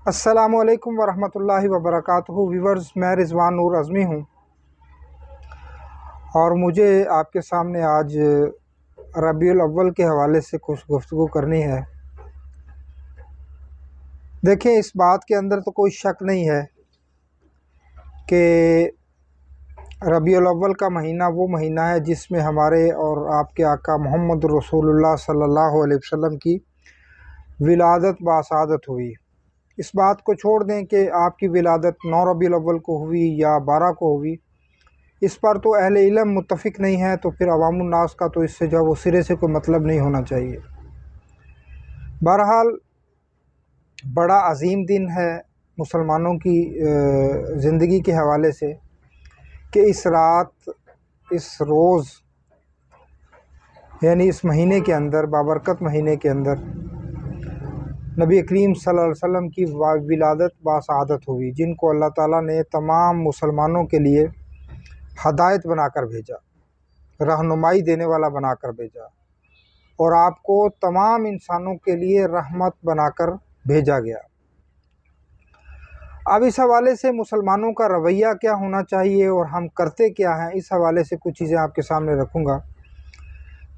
السلام علیکم ورحمۃ اللہ وبرکاتہ ویورز، میں رضوان نور اعظمی ہوں اور مجھے آپ کے سامنے آج ربیع الاول کے حوالے سے کچھ گفتگو کرنی ہے۔ دیکھیں، اس بات کے اندر تو کوئی شک نہیں ہے کہ ربیع الاول کا مہینہ وہ مہینہ ہے جس میں ہمارے اور آپ کے آقا محمد رسول اللہ صلی اللہ علیہ وسلم کی ولادت باسعادت ہوئی۔ اس بات کو چھوڑ دیں کہ آپ کی ولادت 9 ربیع الاول کو ہوئی یا 12 کو ہوئی، اس پر تو اہل علم متفق نہیں ہے، تو پھر عوام الناس کا تو اس سے جو وہ سرے سے کوئی مطلب نہیں ہونا چاہیے۔ بہرحال بڑا عظیم دن ہے مسلمانوں کی زندگی کے حوالے سے کہ اس رات، اس روز، یعنی اس مہینے کے اندر، بابرکت مہینے کے اندر نبی کریم صلی اللہ علیہ وسلم کی ولادت باسعادت ہوئی، جن کو اللہ تعالیٰ نے تمام مسلمانوں کے لیے ہدایت بنا کر بھیجا، رہنمائی دینے والا بنا کر بھیجا، اور آپ کو تمام انسانوں کے لیے رحمت بنا کر بھیجا گیا۔ اب اس حوالے سے مسلمانوں کا رویہ کیا ہونا چاہیے اور ہم کرتے کیا ہیں، اس حوالے سے کچھ چیزیں آپ کے سامنے رکھوں گا۔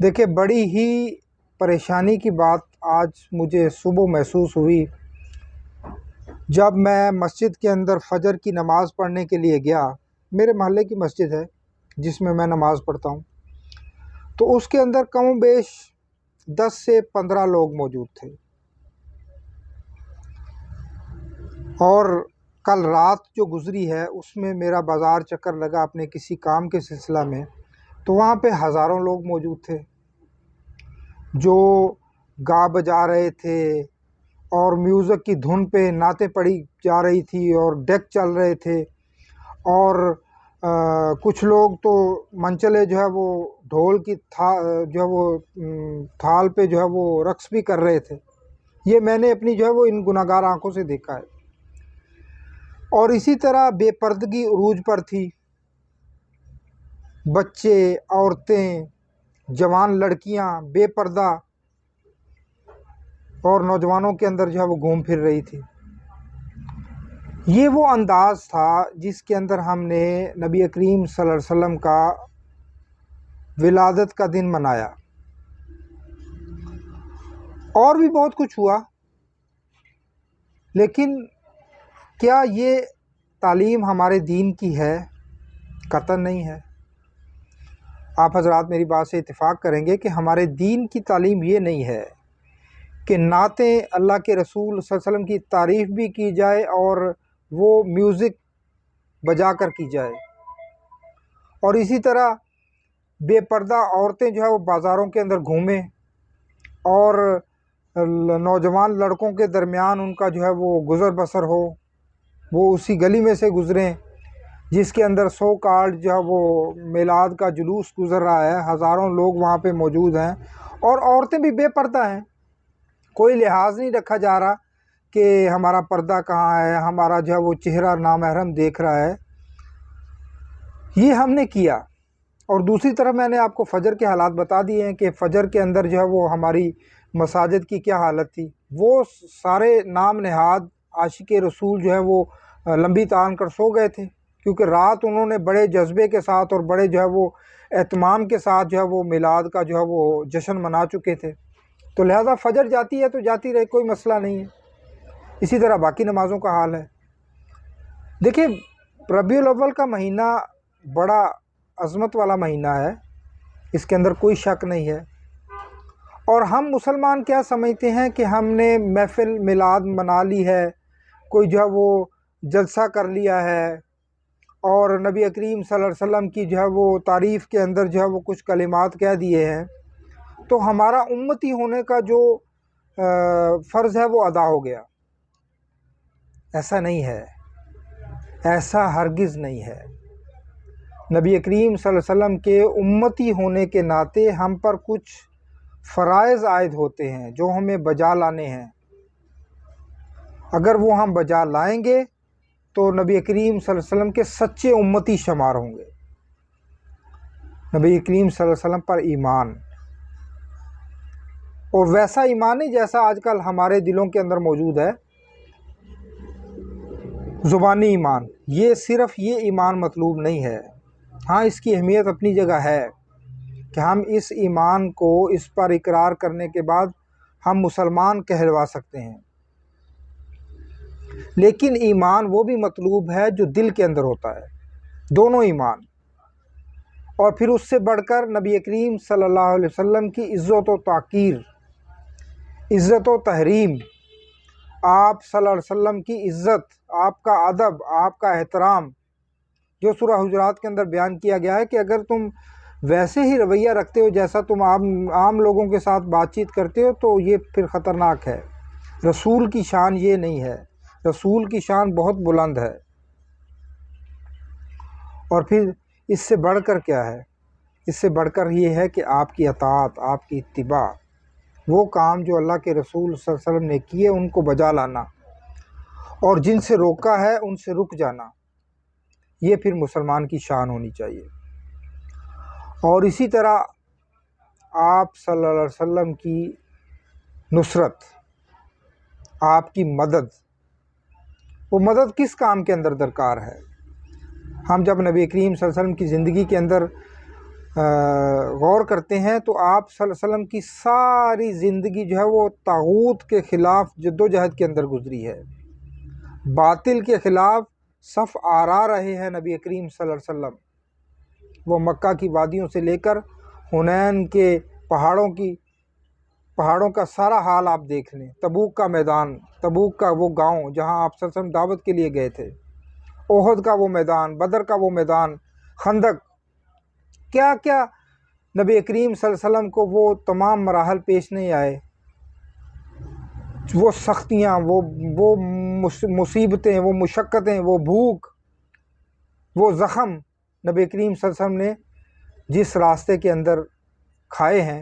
دیکھیں، بڑی ہی پریشانی کی بات آج مجھے صبح محسوس ہوئی جب میں مسجد کے اندر فجر کی نماز پڑھنے کے لیے گیا۔ میرے محلے کی مسجد ہے جس میں نماز پڑھتا ہوں، تو اس کے اندر کم و بیش 10 سے 15 لوگ موجود تھے، اور کل رات جو گزری ہے اس میں میرا بازار چکر لگا اپنے کسی کام کے سلسلہ میں، تو وہاں پہ ہزاروں لوگ موجود تھے جو گا بجا رہے تھے اور میوزک کی دھن پہ نعتیں پڑھی جا رہی تھی اور ڈیک چل رہے تھے، اور کچھ لوگ تو منچلے جو ہے وہ ڈھول کی جو ہے وہ تھال پہ جو ہے وہ رقص بھی کر رہے تھے۔ یہ میں نے اپنی جو ہے وہ ان گناہگار آنکھوں سے دیکھا ہے۔ اور اسی طرح بے پردگی عروج پر تھی، بچے، عورتیں، جوان لڑکیاں بے پردہ اور نوجوانوں کے اندر جو ہے وہ گھوم پھر رہی تھی۔ یہ وہ انداز تھا جس کے اندر ہم نے نبی کریم صلی اللہ علیہ وسلم کا ولادت کا دن منایا۔ اور بھی بہت کچھ ہوا، لیکن کیا یہ تعلیم ہمارے دین کی ہے؟ قطعاً نہیں ہے۔ آپ حضرات میری بات سے اتفاق کریں گے کہ ہمارے دین کی تعلیم یہ نہیں ہے کہ نعتیں اللہ کے رسول صلی اللہ علیہ وسلم کی تعریف بھی کی جائے اور وہ میوزک بجا کر کی جائے، اور اسی طرح بے پردہ عورتیں جو ہے وہ بازاروں کے اندر گھومیں اور نوجوان لڑکوں کے درمیان ان کا جو ہے وہ گزر بسر ہو، وہ اسی گلی میں سے گزریں جس کے اندر 100 کارڈ جو ہے وہ میلاد کا جلوس گزر رہا ہے، ہزاروں لوگ وہاں پہ موجود ہیں، اور عورتیں بھی بے پردہ ہیں۔ کوئی لحاظ نہیں رکھا جا رہا کہ ہمارا پردہ کہاں ہے، ہمارا جو ہے وہ چہرہ نامحرم دیکھ رہا ہے۔ یہ ہم نے کیا۔ اور دوسری طرف میں نے آپ کو فجر کے حالات بتا دیے ہیں کہ فجر کے اندر جو ہے وہ ہماری مساجد کی کیا حالت تھی۔ وہ سارے نام نہاد عاشق رسول جو ہے وہ لمبی تان کر سو گئے تھے، کیونکہ رات انہوں نے بڑے جذبے کے ساتھ اور بڑے جو ہے وہ اہتمام کے ساتھ جو ہے وہ میلاد کا جو ہے وہ جشن منا چکے تھے، تو لہذا فجر جاتی ہے تو جاتی رہے، کوئی مسئلہ نہیں ہے۔ اسی طرح باقی نمازوں کا حال ہے۔ دیکھیں، ربیع الاول کا مہینہ بڑا عظمت والا مہینہ ہے، اس کے اندر کوئی شک نہیں ہے، اور ہم مسلمان کیا سمجھتے ہیں کہ ہم نے محفل میلاد منا لی ہے، کوئی جو ہے وہ جلسہ کر لیا ہے اور نبی کریم صلی اللہ علیہ وسلم کی جو ہے وہ تعریف کے اندر جو ہے وہ کچھ کلمات کہہ دیے ہیں، تو ہمارا امتی ہونے کا جو فرض ہے وہ ادا ہو گیا۔ ایسا نہیں ہے، ایسا ہرگز نہیں ہے۔ نبی کریم صلی اللہ علیہ وسلم کے امتی ہونے کے ناطے ہم پر کچھ فرائض عائد ہوتے ہیں جو ہمیں بجا لانے ہیں۔ اگر وہ ہم بجا لائیں گے تو نبی کریم صلی اللہ علیہ وسلم کے سچے امتی شمار ہوں گے۔ نبی کریم صلی اللہ علیہ وسلم پر ایمان، اور ویسا ایمان نہیں جیسا آج کل ہمارے دلوں کے اندر موجود ہے زبانی ایمان، یہ صرف یہ ایمان مطلوب نہیں ہے، ہاں اس کی اہمیت اپنی جگہ ہے کہ ہم اس ایمان کو اس پر اقرار کرنے کے بعد ہم مسلمان کہلوا سکتے ہیں، لیکن ایمان وہ بھی مطلوب ہے جو دل کے اندر ہوتا ہے، دونوں ایمان۔ اور پھر اس سے بڑھ کر نبی کریم صلی اللہ علیہ وسلم کی عزت و توقیر، عزت و تحریم، آپ صلی اللہ علیہ وسلم کی عزت، آپ کا ادب، آپ کا احترام، جو سورہ حجرات کے اندر بیان کیا گیا ہے کہ اگر تم ویسے ہی رویہ رکھتے ہو جیسا تم عام لوگوں کے ساتھ بات چیت کرتے ہو تو یہ پھر خطرناک ہے۔ رسول کی شان یہ نہیں ہے، رسول کی شان بہت بلند ہے۔ اور پھر اس سے بڑھ کر کیا ہے؟ اس سے بڑھ کر یہ ہے کہ آپ کی اطاعت، آپ کی اتباع، وہ کام جو اللہ کے رسول صلی اللہ علیہ وسلم نے کیے ان کو بجا لانا، اور جن سے روکا ہے ان سے رک جانا، یہ پھر مسلمان کی شان ہونی چاہیے۔ اور اسی طرح آپ صلی اللہ علیہ وسلم کی نصرت، آپ کی مدد، وہ مدد کس کام کے اندر درکار ہے؟ ہم جب نبی کریم صلی اللہ علیہ وسلم کی زندگی کے اندر غور کرتے ہیں تو آپ صلی اللہ علیہ وسلم کی ساری زندگی جو ہے وہ طاغوت کے خلاف جدوجہد کے اندر گزری ہے، باطل کے خلاف صف آرا رہے ہیں نبی کریم صلی اللہ علیہ وسلم۔ وہ مکہ کی وادیوں سے لے کر حنین کے پہاڑوں کا سارا حال آپ دیکھ لیں، تبوک کا میدان، تبوک کا وہ گاؤں جہاں آپ صلی اللہ علیہ وسلم دعوت کے لیے گئے تھے، احد کا وہ میدان، بدر کا وہ میدان، خندق، کیا کیا نبی کریم صلی اللہ علیہ وسلم کو وہ تمام مراحل پیش نہیں آئے، وہ سختیاں، وہ مصیبتیں، وہ مشقتیں، وہ بھوک، وہ زخم نبی کریم صلی اللہ علیہ وسلم نے جس راستے کے اندر کھائے ہیں،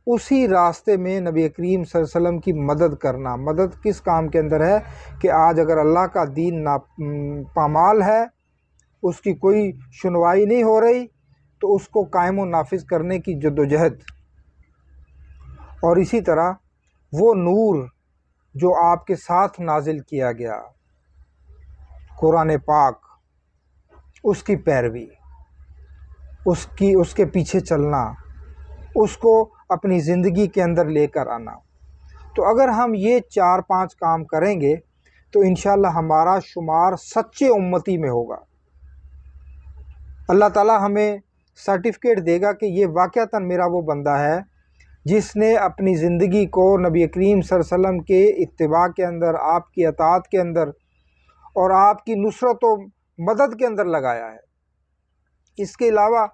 اسی راستے میں نبی کریم صلی اللہ علیہ وسلم کی مدد کرنا۔ مدد کس کام کے اندر ہے کہ آج اگر اللہ کا دین پامال ہے، اس کی کوئی سنوائی نہیں ہو رہی، تو اس کو قائم و نافذ کرنے کی جدوجہد۔ اور اسی طرح وہ نور جو آپ کے ساتھ نازل کیا گیا، قرآن پاک، اس کی پیروی، اس کے پیچھے چلنا، اس کو اپنی زندگی کے اندر لے کر آنا۔ تو اگر ہم یہ 4-5 کام کریں گے تو انشاءاللہ ہمارا شمار سچے امتی میں ہوگا۔ اللہ تعالی ہمیں سرٹیفکیٹ دے گا کہ یہ واقعتاً میرا وہ بندہ ہے جس نے اپنی زندگی کو نبی کریم صلی اللہ علیہ وسلم کے اتباع کے اندر، آپ کی اطاعت کے اندر اور آپ کی نصرت و مدد کے اندر لگایا ہے۔ اس کے علاوہ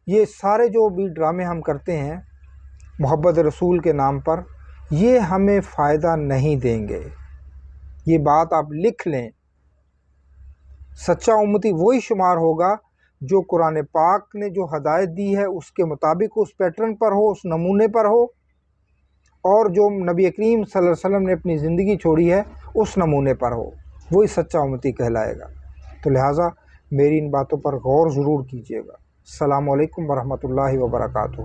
یہ سارے جو بھی ڈرامے ہم کرتے ہیں محبت رسول کے نام پر، یہ ہمیں فائدہ نہیں دیں گے، یہ بات آپ لکھ لیں۔ سچا امتی وہی شمار ہوگا جو قرآن پاک نے جو ہدایت دی ہے اس کے مطابق، اس پیٹرن پر ہو، اس نمونے پر ہو، اور جو نبی کریم صلی اللہ علیہ وسلم نے اپنی زندگی چھوڑی ہے اس نمونے پر ہو، وہی سچا امتی کہلائے گا۔ تو لہٰذا میری ان باتوں پر غور ضرور کیجیے گا۔ السلام علیکم ورحمۃ اللہ وبرکاتہ۔